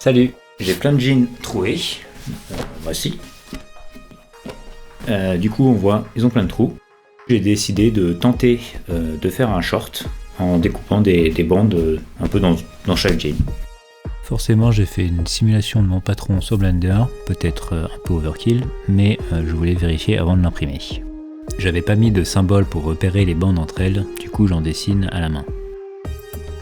Salut, j'ai plein de jeans troués. Voici. Du coup, on voit, ils ont plein de trous. J'ai décidé de tenter de faire un short en découpant des bandes un peu dans chaque jean. Forcément, j'ai fait une simulation de mon patron sur Blender, peut-être un peu overkill, mais je voulais vérifier avant de l'imprimer. J'avais pas mis de symbole pour repérer les bandes entre elles, du coup j'en dessine à la main.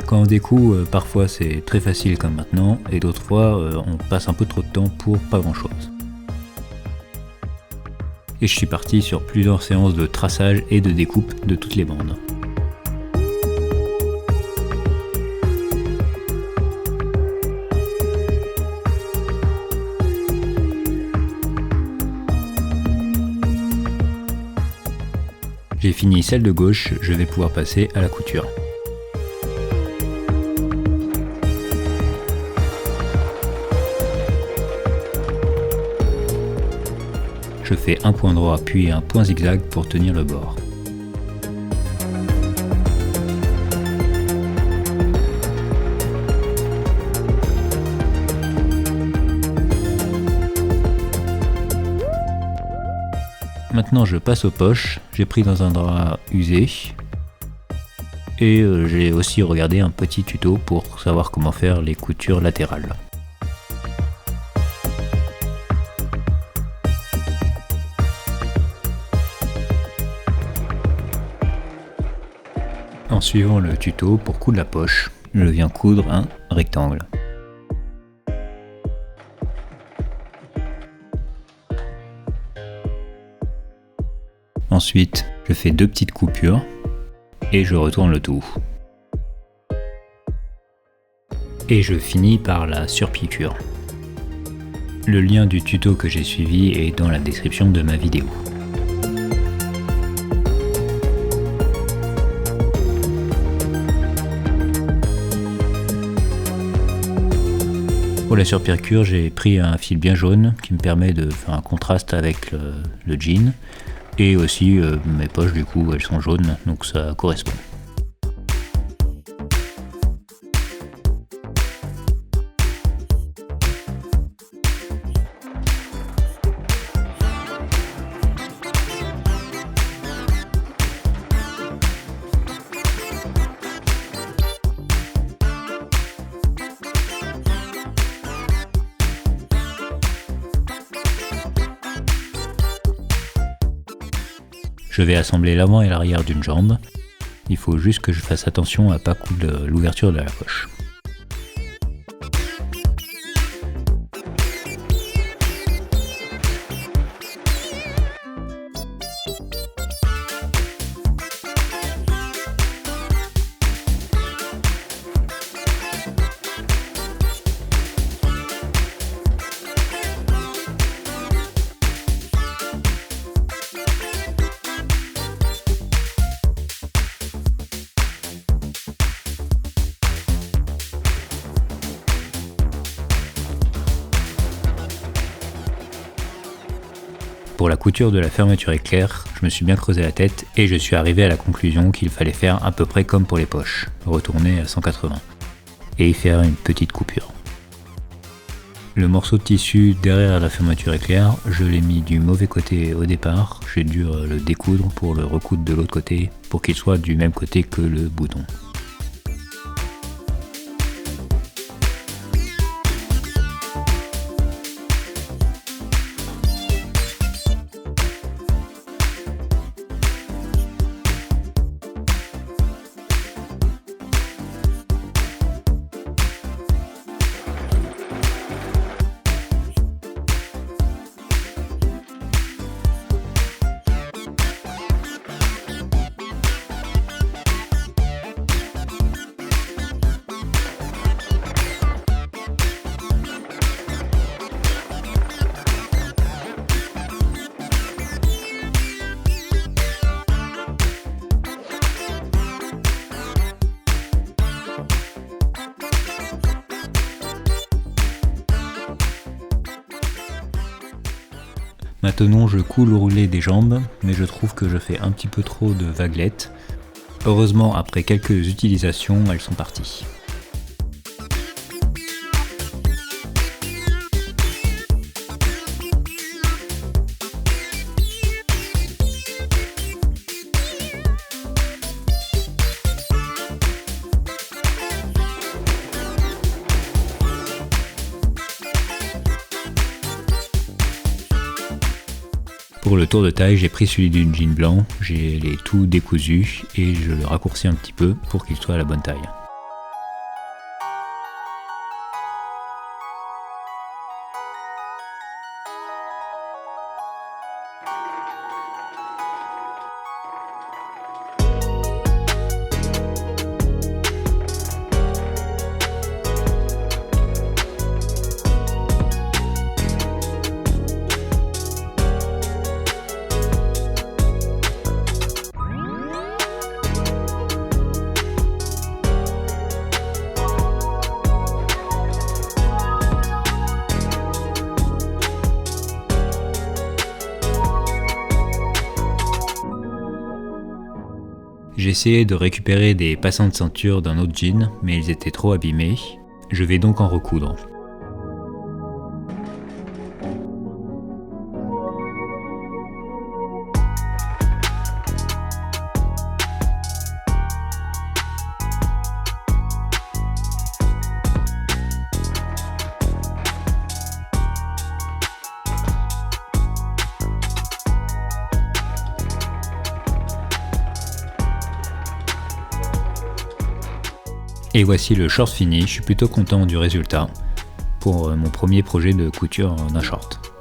Quand on découpe, parfois c'est très facile comme maintenant, et d'autres fois on passe un peu trop de temps pour pas grand chose. Et je suis parti sur plusieurs séances de traçage et de découpe de toutes les bandes. J'ai fini celle de gauche, je vais pouvoir passer à la couture. Je fais un point droit puis un point zigzag pour tenir le bord. Maintenant je passe aux poches, j'ai pris dans un drap usé et j'ai aussi regardé un petit tuto pour savoir comment faire les coutures latérales. En suivant le tuto pour coudre la poche, je viens coudre un rectangle. Ensuite, je fais deux petites coupures et je retourne le tout. Et je finis par la surpiqûre. Le lien du tuto que j'ai suivi est dans la description de ma vidéo. Pour la surpiqûre, j'ai pris un fil bien jaune qui me permet de faire un contraste avec le jean. Et aussi mes poches du coup elles sont jaunes donc ça correspond. Je vais assembler l'avant et l'arrière d'une jambe. Il faut juste que je fasse attention à pas coudre l'ouverture de la poche. Pour la couture de la fermeture éclair, je me suis bien creusé la tête et je suis arrivé à la conclusion qu'il fallait faire à peu près comme pour les poches, retourner à 180 et y faire une petite coupure. Le morceau de tissu derrière la fermeture éclair, je l'ai mis du mauvais côté au départ, j'ai dû le découdre pour le recoudre de l'autre côté pour qu'il soit du même côté que le bouton. Maintenant je coule le roulé des jambes, mais je trouve que je fais un petit peu trop de vaguelettes. Heureusement, après quelques utilisations, elles sont parties. Pour le tour de taille, j'ai pris celui du jean blanc, j'ai les tout décousus et je le raccourcis un petit peu pour qu'il soit à la bonne taille. J'ai essayé de récupérer des passants de ceinture d'un autre jean, mais ils étaient trop abîmés. Je vais donc en recoudre. Et voici le short fini, je suis plutôt content du résultat pour mon premier projet de couture d'un short.